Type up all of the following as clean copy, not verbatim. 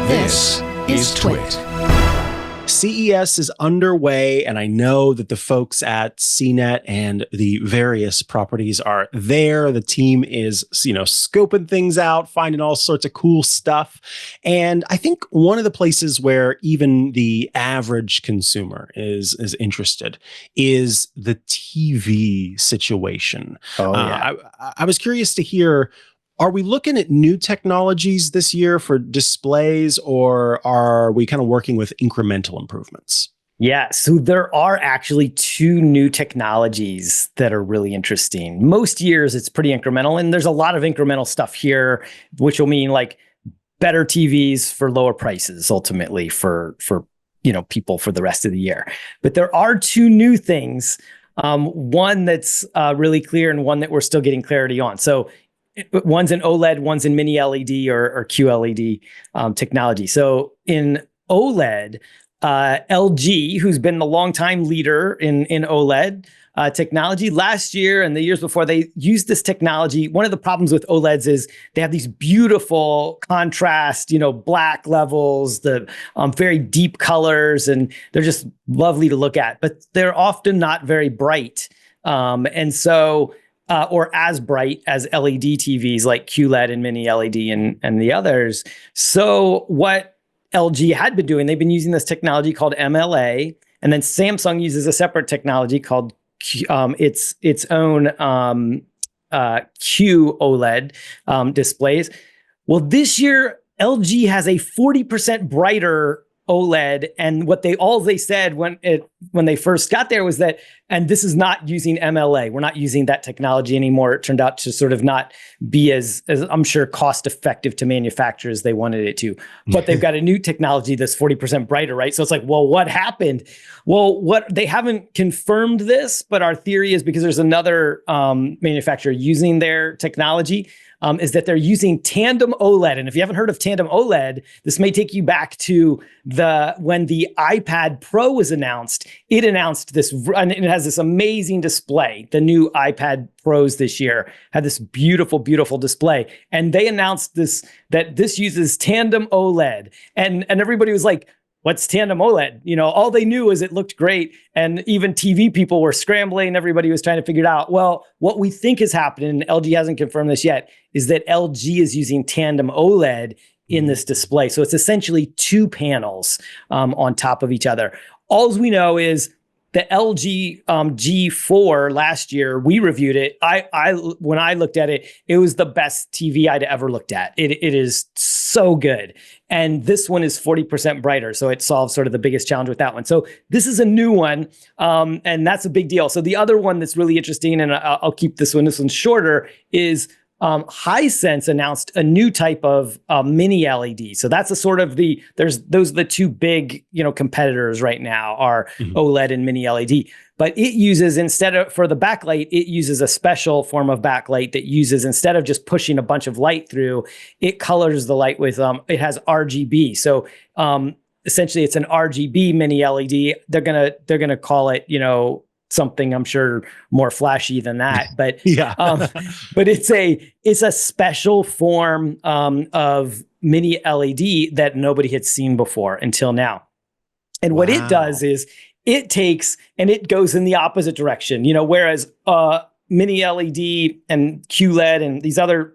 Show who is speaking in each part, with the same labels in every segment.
Speaker 1: This is TWiT.
Speaker 2: CES is underway, and I know that the folks at CNET and the various properties are there. The team is, scoping things out, finding all sorts of cool stuff. And I think one of the places where even the average consumer is interested is the TV situation. I was curious to hear, are we looking at new technologies this year for displays, or are we kind of working with incremental improvements?
Speaker 3: Yeah, so there are actually two new technologies that are really interesting. Most years it's pretty incremental, and there's a lot of incremental stuff here, which will mean like better TVs for lower prices ultimately for people for the rest of the year. But there are two new things, one that's really clear and one that we're still getting clarity on. So one's in OLED, one's in mini LED or QLED technology. So in OLED, LG, who's been the longtime leader in OLED technology, last year and the years before, they used this technology. One of the problems with OLEDs is they have these beautiful contrast, black levels, the very deep colors, and they're just lovely to look at, but they're often not very bright. Or as bright as LED TVs like QLED and mini LED and the others. So what LG had been doing, they've been using this technology called MLA, and then Samsung uses a separate technology called its own QOLED displays. Well, this year LG has a 40% brighter OLED, and what they said when they first got there was that, and this is not using MLA. We're not using that technology anymore. It turned out to sort of not be as I'm sure cost effective to manufacture as they wanted it to. But they've got a new technology that's 40% brighter, right? So it's like, well, what happened? Well, they haven't confirmed this, but our theory is because there's another manufacturer using their technology. Is that they're using tandem OLED. And if you haven't heard of tandem OLED, this may take you back to when the iPad Pro was announced. It announced this, and it has this amazing display. The new iPad Pros this year had this beautiful, beautiful display. And they announced that this uses tandem OLED. And everybody was like, what's tandem OLED? All they knew is it looked great. And even TV people were scrambling. Everybody was trying to figure it out. Well, what we think is happening, and LG hasn't confirmed this yet, is that LG is using tandem OLED in this display. So it's essentially two panels on top of each other. All we know is the LG G4 last year, we reviewed it. When I looked at it, it was the best TV I'd ever looked at. It is so good. And this one is 40% brighter. So it solves sort of the biggest challenge with that one. So this is a new one. And that's a big deal. So the other one that's really interesting, and I'll keep this one shorter, is Hisense announced a new type of mini LED. So that's those are the two big, competitors right now are OLED and mini LED. But it uses, for the backlight, it uses a special form of backlight that uses, instead of just pushing a bunch of light through, it colors the light with, it has RGB. So essentially it's an RGB mini LED. They're gonna call it, something I'm sure more flashy than that, but
Speaker 2: yeah.
Speaker 3: But it's a special form of mini LED that nobody had seen before until now. And what it does is it takes and it goes in the opposite direction. Whereas mini LED and QLED and these other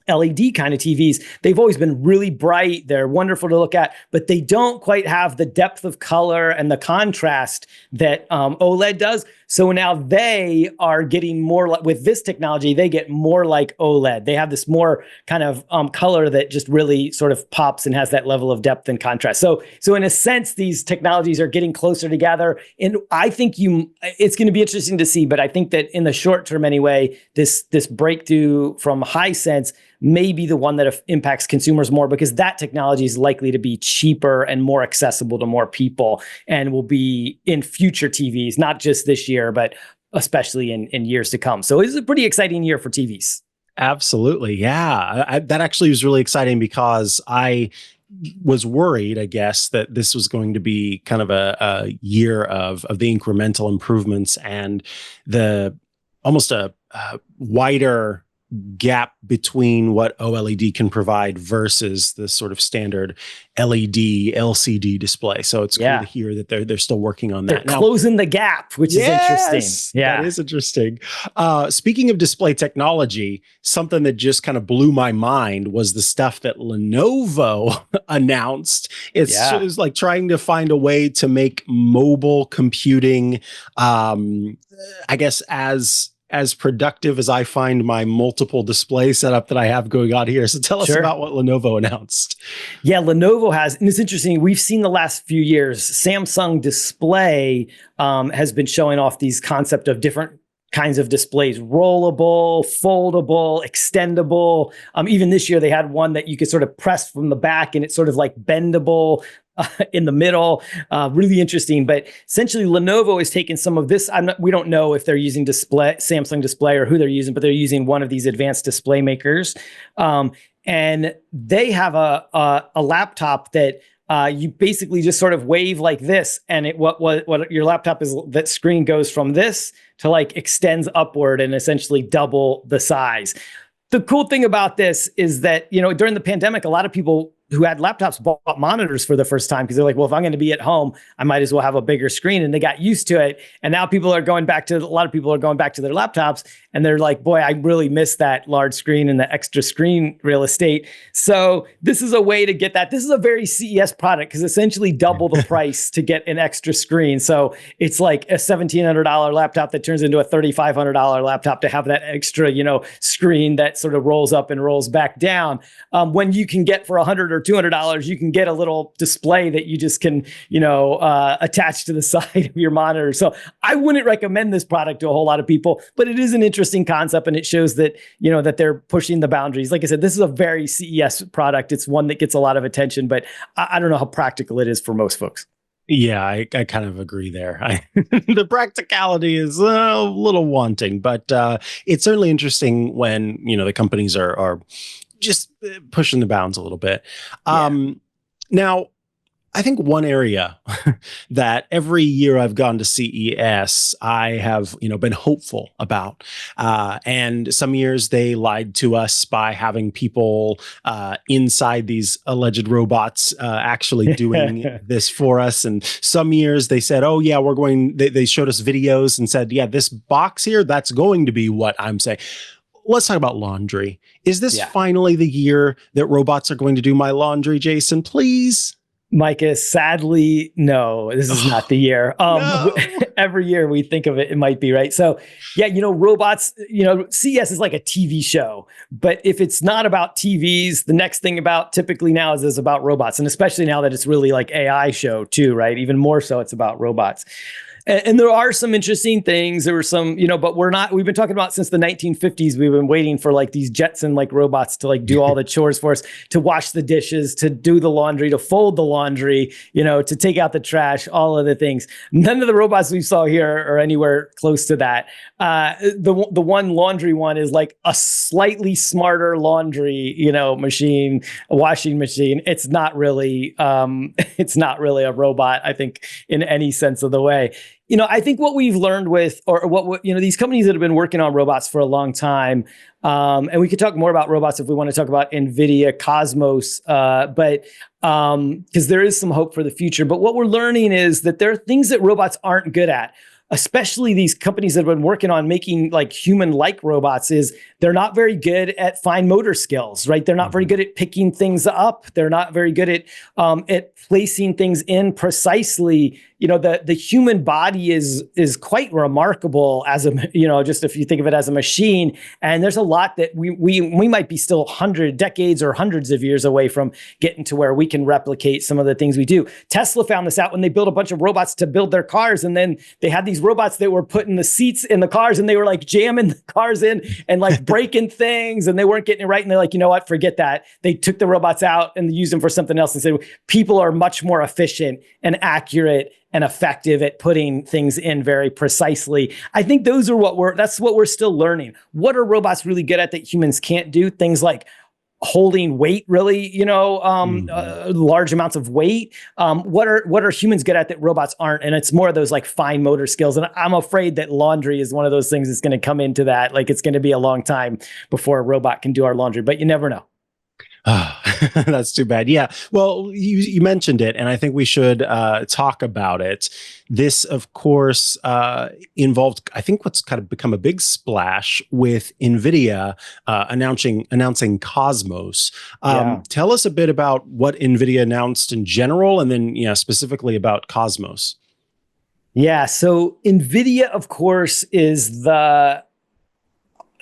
Speaker 3: LED kind of TVs, they've always been really bright. They're wonderful to look at, but they don't quite have the depth of color and the contrast that OLED does. So now they are getting more with this technology, they get more like OLED. They have this more kind of color that just really sort of pops and has that level of depth and contrast. So in a sense, these technologies are getting closer together. And I think it's going to be interesting to see, but I think that in the short term anyway, this breakthrough from Hisense may be the one that impacts consumers more, because that technology is likely to be cheaper and more accessible to more people and will be in future TVs, not just this year, but especially in years to come. So it's a pretty exciting year for TVs.
Speaker 2: Absolutely. Yeah. That actually was really exciting, because I was worried, I guess, that this was going to be kind of a year of the incremental improvements and the almost a wider gap between what OLED can provide versus the sort of standard LED, LCD display. So it's cool to hear that they're still working on that.
Speaker 3: They're closing the gap, which is interesting. Yeah,
Speaker 2: that is interesting. Speaking of display technology, something that just kind of blew my mind was the stuff that Lenovo announced. It's like trying to find a way to make mobile computing, I guess, as productive as I find my multiple display setup that I have going on here. So tell us about what Lenovo announced.
Speaker 3: Yeah, Lenovo has, and it's interesting. We've seen the last few years, Samsung Display has been showing off these concept of different kinds of displays: rollable, foldable, extendable. Even this year, they had one that you could sort of press from the back and it's sort of like bendable in the middle. Really interesting. But essentially, Lenovo is taking some of this. We don't know if they're using Samsung Display or who they're using, but they're using one of these advanced display makers. And they have a laptop that you basically just sort of wave like this, and what your laptop is, that screen goes from this to like extends upward and essentially double the size. The cool thing about this is that, during the pandemic, a lot of people who had laptops bought monitors for the first time because they're like, well, if I'm going to be at home, I might as well have a bigger screen. And they got used to it. And now a lot of people are going back to their laptops and they're like, boy, I really miss that large screen and the extra screen real estate. So this is a way to get that. This is a very CES product because essentially double the price to get an extra screen. So it's like a $1,700 laptop that turns into a $3,500 laptop to have that extra, screen that sort of rolls up and rolls back down. When you can get for $100 or $200, you can get a little display that you just can, attach to the side of your monitor. So I wouldn't recommend this product to a whole lot of people, but it is an interesting concept and it shows that, that they're pushing the boundaries. Like I said, this is a very CES product. It's one that gets a lot of attention, but I don't know how practical it is for most folks.
Speaker 2: Yeah, I kind of agree there. The practicality is a little wanting, but it's certainly interesting when, the companies are just pushing the bounds a little bit. Now, I think one area that every year I've gone to CES, I have, been hopeful about. And some years they lied to us by having people inside these alleged robots actually doing this for us. And some years they said, oh yeah, they showed us videos and said, yeah, this box here, that's going to be what I'm saying. Let's talk about laundry. Is this finally the year that robots are going to do my laundry, Jason? Please?
Speaker 3: Micah, sadly, no, this is not the year.
Speaker 2: No.
Speaker 3: Every year we think of it, it might be, right? So yeah, robots, CES is like a TV show, but if it's not about TVs, the next thing typically now is about robots. And especially now that it's really like AI show too, right? Even more so it's about robots. And there are some interesting things. There were some, but we've been talking about since the 1950s. We've been waiting for like these Jetson like robots to like do all the chores for us, to wash the dishes, to do the laundry, to fold the laundry, to take out the trash, all of the things. None of the robots we saw here are anywhere close to that. The one laundry one is like a slightly smarter laundry, machine, a washing machine. It's not really a robot, I think, in any sense of the way. I think what we've learned these companies that have been working on robots for a long time, and we could talk more about robots if we want to talk about NVIDIA, Cosmos, but because there is some hope for the future. But what we're learning is that there are things that robots aren't good at. Especially these companies that have been working on making like human-like robots, is they're not very good at fine motor skills, right? They're not very good at picking things up. They're not very good at placing things in precisely. The human body is quite remarkable as just if you think of it as a machine. And there's a lot that we might be still decades or hundreds of years away from getting to where we can replicate some of the things we do. Tesla found this out when they built a bunch of robots to build their cars, and then they had these robots that were putting the seats in the cars, and they were like jamming the cars in and like breaking things, and they weren't getting it right. And they're like, you know what, forget that. They took the robots out and used them for something else and said, people are much more efficient and accurate and effective at putting things in very precisely. I think that's what we're still learning. What are robots really good at that humans can't do? Things like holding weight really, large amounts of weight. What are humans good at that robots aren't? And it's more of those like fine motor skills. And I'm afraid that laundry is one of those things that's going to come into that. Like it's going to be a long time before a robot can do our laundry, but you never know.
Speaker 2: Oh, that's too bad. Yeah. Well, you mentioned it, and I think we should talk about it. This, of course, involved, I think, what's kind of become a big splash with NVIDIA announcing Cosmos. Tell us a bit about what NVIDIA announced in general, and then specifically about Cosmos.
Speaker 3: Yeah. So NVIDIA, of course, is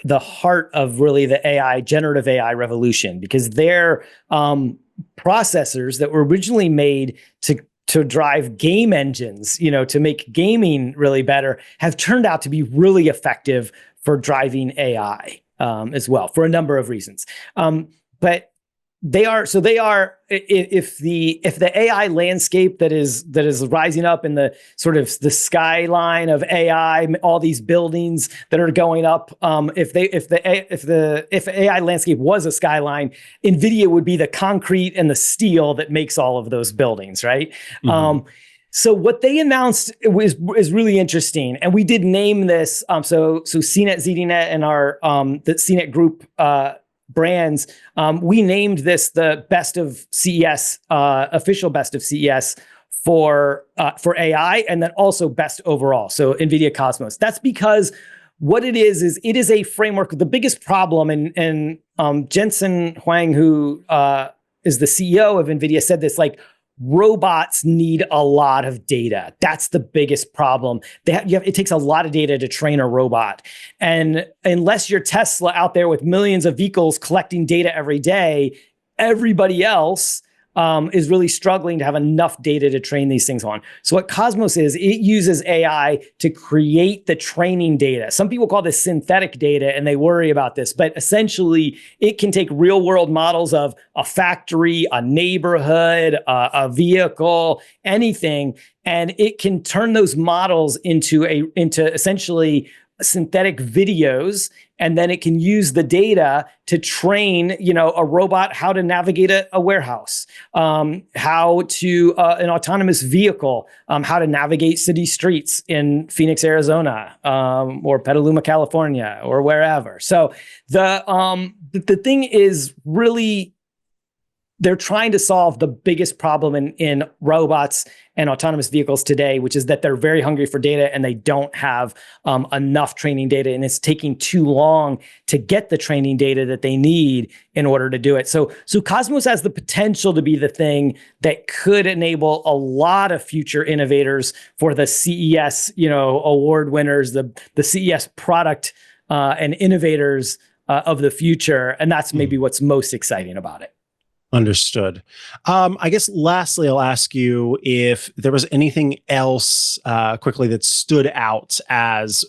Speaker 3: the heart of really the AI, generative AI revolution, because their processors that were originally made to drive game engines, to make gaming really better, have turned out to be really effective for driving AI as well, for a number of reasons. But they are if the AI landscape that is rising up in the sort of the skyline of AI, all these buildings that are going up, if AI landscape was a skyline, NVIDIA would be the concrete and the steel that makes all of those buildings, right? Mm-hmm. So what they announced is really interesting, and we did name this. So CNET, ZDNet, and our the CNET group brands, we named this the best of CES, official best of CES for AI, and then also best overall. So NVIDIA Cosmos. That's because what it is it is a framework. The biggest problem, and Jensen Huang, who is the CEO of NVIDIA, said this, like, robots need a lot of data. That's the biggest problem. It takes a lot of data to train a robot. And unless you're Tesla out there with millions of vehicles collecting data every day, everybody else is really struggling to have enough data to train these things on. So what Cosmos is, it uses AI to create the training data. Some people call this synthetic data, and they worry about this, but essentially it can take real world models of a factory, a neighborhood, a vehicle, anything, and it can turn those models into essentially synthetic videos, and then it can use the data to train, a robot how to navigate a warehouse, how to an autonomous vehicle, how to navigate city streets in Phoenix, Arizona, or Petaluma, California, or wherever. So the thing is really, they're trying to solve the biggest problem in robots and autonomous vehicles today, which is that they're very hungry for data and they don't have enough training data, and it's taking too long to get the training data that they need in order to do it. So Cosmos has the potential to be the thing that could enable a lot of future innovators for the CES, award winners, the CES product and innovators of the future, and that's maybe what's most exciting about it.
Speaker 2: Understood. I guess lastly, I'll ask you if there was anything else quickly that stood out as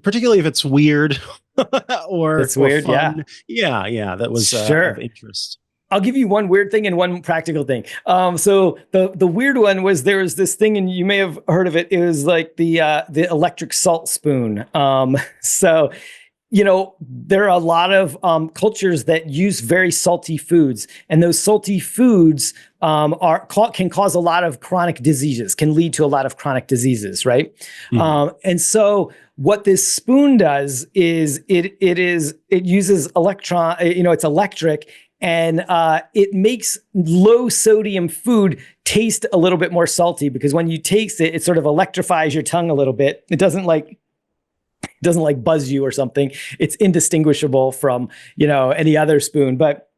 Speaker 2: particularly if it's weird or
Speaker 3: it's weird,
Speaker 2: fun. Yeah, that was of interest.
Speaker 3: I'll give you one weird thing and one practical thing. So the weird one was, there was this thing, and you may have heard of it. It was like the electric salt spoon. So there are a lot of cultures that use very salty foods, and those salty foods can cause a lot of chronic diseases, can lead to a lot of chronic diseases, right? And so what this spoon does is it uses electron, it's electric, and it makes low sodium food taste a little bit more salty, because when you taste it, it sort of electrifies your tongue a little bit. It doesn't buzz you or something. It's indistinguishable from, any other spoon, but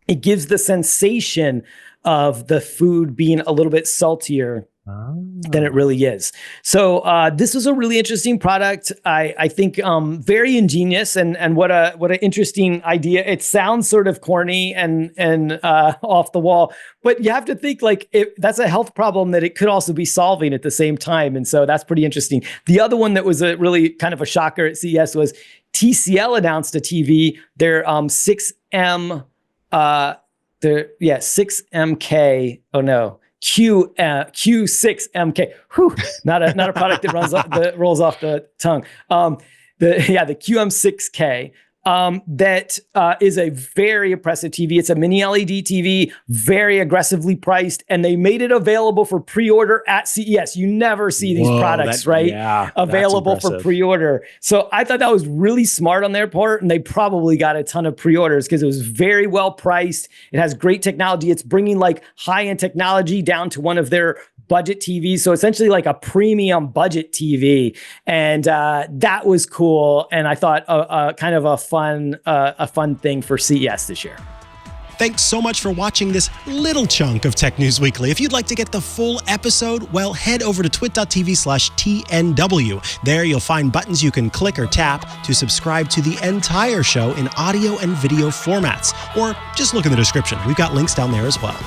Speaker 3: it gives the sensation of the food being a little bit saltier than it really is. So this was a really interesting product. I think very ingenious, and what an interesting idea. It sounds sort of corny and off the wall, but you have to think, like, that's a health problem that it could also be solving at the same time. And so that's pretty interesting. The other one that was a really kind of a shocker at CES was TCL announced a TV, their 6M, 6MK. Oh no. Q6MK. Whew, not a product that rolls off the tongue. The QM6K. that is a very impressive TV. It's a mini LED TV, very aggressively priced, and they made it available for pre-order at CES. You never see these products, right?
Speaker 2: Yeah,
Speaker 3: available for pre-order. So I thought that was really smart on their part, and they probably got a ton of pre-orders because it was very well priced. It has great technology. It's bringing like high-end technology down to one of their budget TVs. So essentially like a premium budget TV. And that was cool. And I thought kind of a fun thing for CES this year.
Speaker 2: Thanks so much for watching this little chunk of Tech News Weekly. If you'd like to get the full episode, well, head over to twit.tv/TNW. There you'll find buttons you can click or tap to subscribe to the entire show in audio and video formats. Or just look in the description. We've got links down there as well.